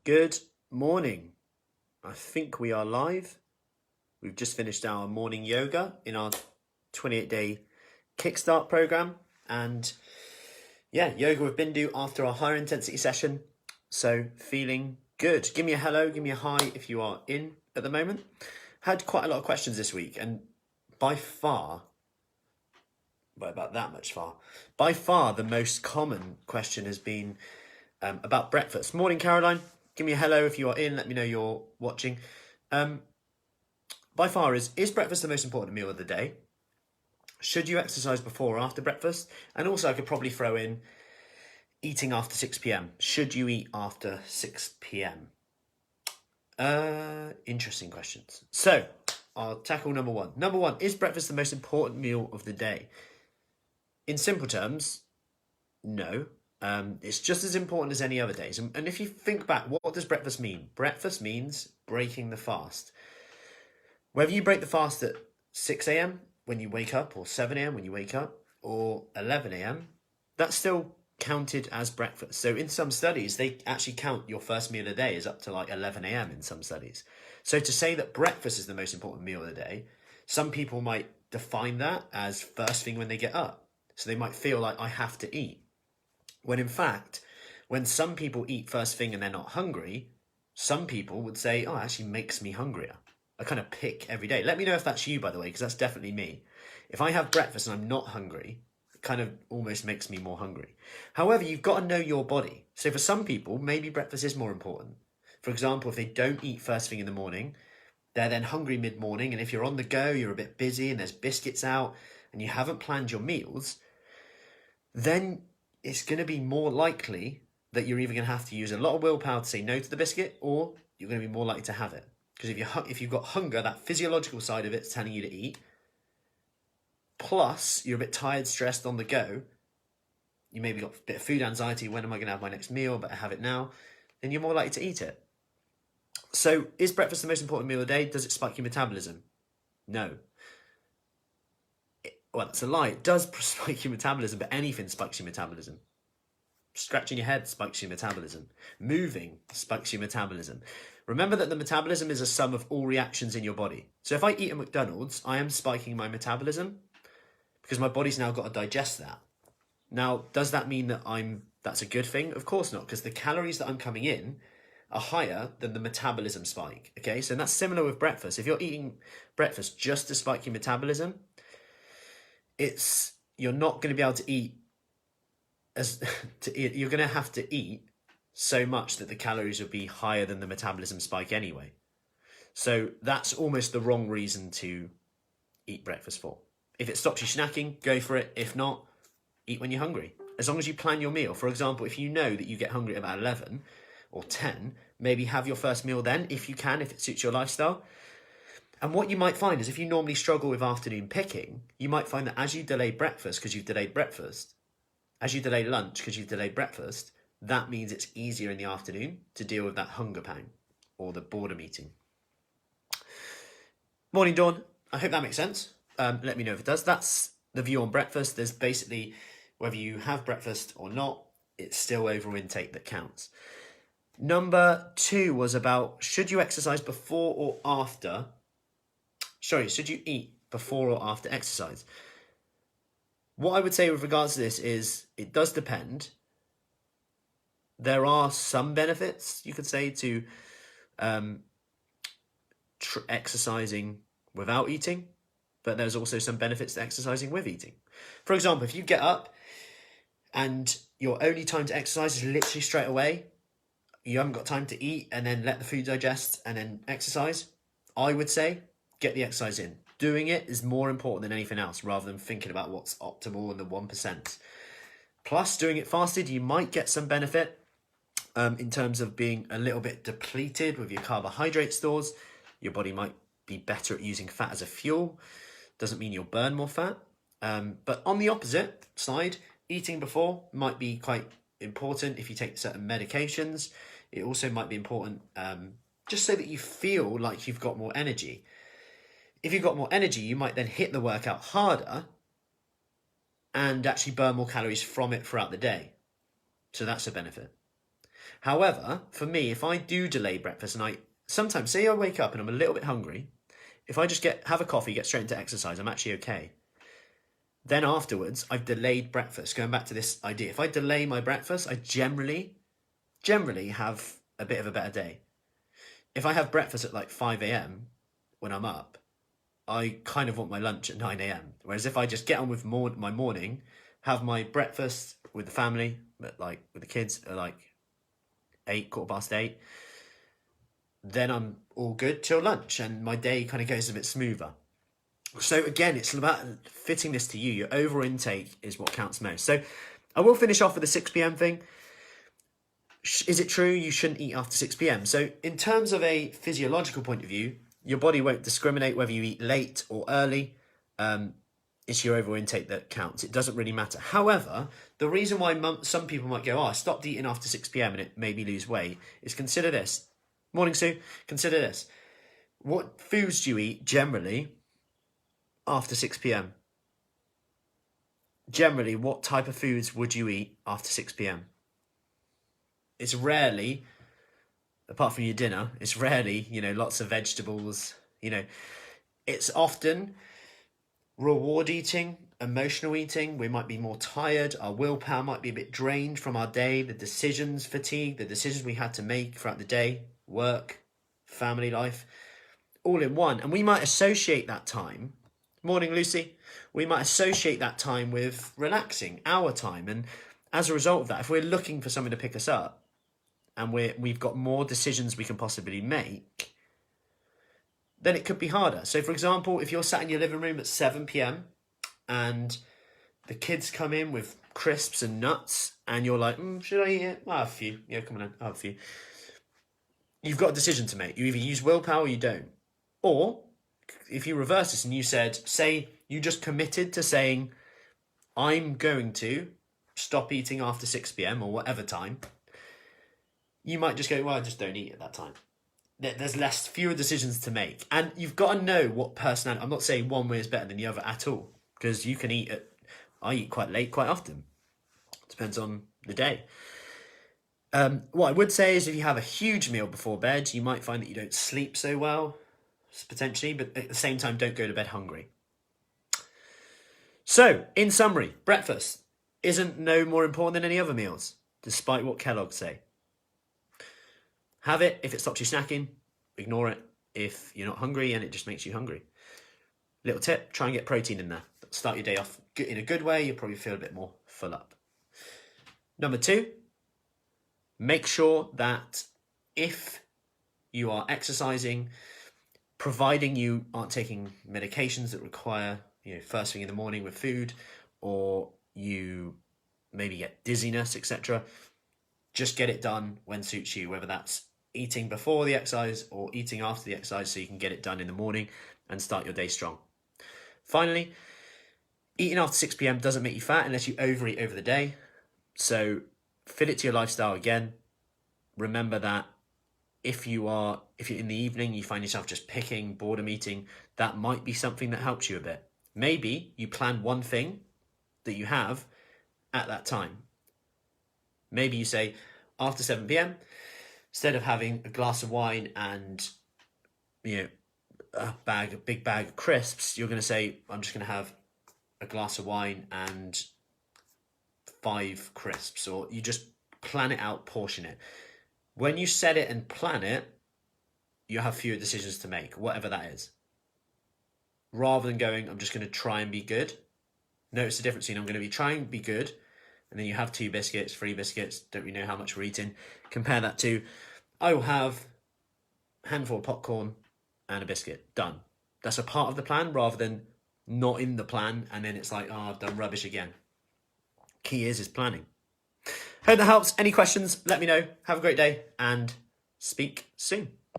Good morning. I think we are live. We've just finished our morning yoga in our 28-day kickstart program. And yeah, yoga with Bindu after our higher intensity session. So feeling good. Give me a hello, give me a hi if you are in at the moment. Had quite a lot of questions this week, and by far the most common question has been about breakfast. Morning, Caroline. Give me a hello if you are in. Let me know you're watching. By far, is breakfast the most important meal of the day? Should you exercise before or after breakfast? And also, I could probably throw in eating after 6 p.m. Should you eat after 6 p.m.? Interesting questions. So I'll tackle number one. Number one, is breakfast the most important meal of the day? In simple terms, no. It's just as important as any other days. And if you think back, what does breakfast mean? Breakfast means breaking the fast. Whether you break the fast at 6 a.m. when you wake up, or 7 a.m. when you wake up, or 11 a.m., that's still counted as breakfast. So in some studies, they actually count your first meal of the day as up to like 11 a.m. in some studies. So to say that breakfast is the most important meal of the day, some people might define that as first thing when they get up. So they might feel like, I have to eat. When in fact, when some people eat first thing and they're not hungry, some people would say, oh, it actually makes me hungrier. I kind of pick every day. Let me know if that's you, by the way, because that's definitely me. If I have breakfast and I'm not hungry, it kind of almost makes me more hungry. However, you've got to know your body. So for some people, maybe breakfast is more important. For example, if they don't eat first thing in the morning, they're then hungry mid-morning. And if you're on the go, you're a bit busy and there's biscuits out and you haven't planned your meals, then it's going to be more likely that you're either going to have to use a lot of willpower to say no to the biscuit, or you're going to be more likely to have it. Because if you've got hunger, that physiological side of it's telling you to eat, plus you're a bit tired, stressed, on the go, you maybe got a bit of food anxiety, when am I going to have my next meal, but I have it now, then you're more likely to eat it. So is breakfast the most important meal of the day? Does it spike your metabolism? No. Well, that's a lie. It does spike your metabolism, but anything spikes your metabolism. Scratching your head spikes your metabolism. Moving spikes your metabolism. Remember that the metabolism is a sum of all reactions in your body. So if I eat at McDonald's, I am spiking my metabolism because my body's now got to digest that. Now, does that mean that that's a good thing? Of course not, because the calories that I'm coming in are higher than the metabolism spike. Okay, so that's similar with breakfast. If you're eating breakfast just to spike your metabolism, you're not going to be able to eat you're going to have to eat so much that the calories will be higher than the metabolism spike anyway. So that's almost the wrong reason to eat breakfast for. If it stops you snacking, go for it. If not, eat when you're hungry. As long as you plan your meal. For example, if you know that you get hungry at about 11 or 10, maybe have your first meal then, if you can, if it suits your lifestyle. And what you might find is if you normally struggle with afternoon picking, you might find that as you delay breakfast because you've delayed breakfast, as you delay lunch because you've delayed breakfast, that means it's easier in the afternoon to deal with that hunger pang or the boredom eating. Morning, Dawn. I hope that makes sense. Let me know if it does. That's the view on breakfast. There's basically, whether you have breakfast or not, it's still overall intake that counts. Number two was about, should you exercise before or after? Should you eat before or after exercise? What I would say with regards to this is it does depend. There are some benefits, you could say, to exercising without eating, but there's also some benefits to exercising with eating. For example, if you get up and your only time to exercise is literally straight away, you haven't got time to eat and then let the food digest and then exercise, I would say get the exercise in. Doing it is more important than anything else, rather than thinking about what's optimal and the 1%. Plus, doing it fasted, you might get some benefit in terms of being a little bit depleted with your carbohydrate stores. Your body might be better at using fat as a fuel. Doesn't mean you'll burn more fat. But on the opposite side, eating before might be quite important if you take certain medications. It also might be important just so that you feel like you've got more energy. If you've got more energy, you might then hit the workout harder and actually burn more calories from it throughout the day. So that's a benefit. However, for me, if I do delay breakfast and sometimes say I wake up and I'm a little bit hungry, if I just have a coffee, get straight into exercise, I'm actually okay. Then afterwards, I've delayed breakfast. Going back to this idea, if I delay my breakfast, I generally have a bit of a better day. If I have breakfast at like 5 a.m. when I'm up, I kind of want my lunch at 9 a.m. Whereas if I just get on with my morning, have my breakfast with the family, but like with the kids at like 8, 8:15, then I'm all good till lunch and my day kind of goes a bit smoother. So again, it's about fitting this to you. Your overall intake is what counts most. So I will finish off with the 6 p.m. thing. Is it true you shouldn't eat after 6 p.m? So in terms of a physiological point of view, your body won't discriminate whether you eat late or early. It's your overall intake that counts. It doesn't really matter. However, the reason why some people might go, I stopped eating after 6 p.m. and it made me lose weight, is consider this. Morning, Sue. Consider this. What foods do you eat generally after 6 p.m? Generally, what type of foods would you eat after 6 p.m? It's rarely, apart from your dinner, it's rarely, lots of vegetables, It's often reward eating, emotional eating. We might be more tired. Our willpower might be a bit drained from our day. The decisions fatigue, the decisions we had to make throughout the day, work, family life, all in one. And we might associate that time, morning Lucy, we might associate that time with relaxing, our time. And as a result of that, if we're looking for someone to pick us up, and we've got more decisions we can possibly make, then it could be harder. So for example, if you're sat in your living room at 7 p.m. and the kids come in with crisps and nuts and you're like, should I eat it? I'll have a few. Yeah, come on, I'll have a few. You've got a decision to make. You either use willpower or you don't. Or if you reverse this and you say you just committed to saying, I'm going to stop eating after 6 p.m. or whatever time, you might just go, I just don't eat at that time. There's fewer decisions to make. And you've got to know what personality. I'm not saying one way is better than the other at all. Because you can I eat quite late quite often. Depends on the day. What I would say is if you have a huge meal before bed, you might find that you don't sleep so well, potentially. But at the same time, don't go to bed hungry. So, in summary, breakfast isn't no more important than any other meals, despite what Kellogg's say. Have it if it stops you snacking. Ignore it if you're not hungry and it just makes you hungry. Little tip, try and get protein in there. Start your day off in a good way. You'll probably feel a bit more full up. Number 2, make sure that if you are exercising, providing you aren't taking medications that require, first thing in the morning with food, or you maybe get dizziness, etc., just get it done when suits you, whether that's eating before the exercise or eating after the exercise so you can get it done in the morning and start your day strong. Finally, eating after 6 p.m. doesn't make you fat unless you overeat over the day. So fit it to your lifestyle again. Remember that if you're in the evening, you find yourself just picking, boredom eating, that might be something that helps you a bit. Maybe you plan one thing that you have at that time. Maybe you say, after 7 p.m, instead of having a glass of wine and, a big bag of crisps, you're going to say, I'm just going to have a glass of wine and 5 crisps. Or you just plan it out, portion it. When you set it and plan it, you have fewer decisions to make, whatever that is. Rather than going, I'm just going to try and be good. Notice the difference between I'm going to be trying to be good, and then you have 2 biscuits, 3 biscuits, don't really know how much we're eating. Compare that to, I will have a handful of popcorn and a biscuit. Done. That's a part of the plan rather than not in the plan, and then it's like, I've done rubbish again. Key is planning. Hope that helps. Any questions, let me know. Have a great day, and speak soon.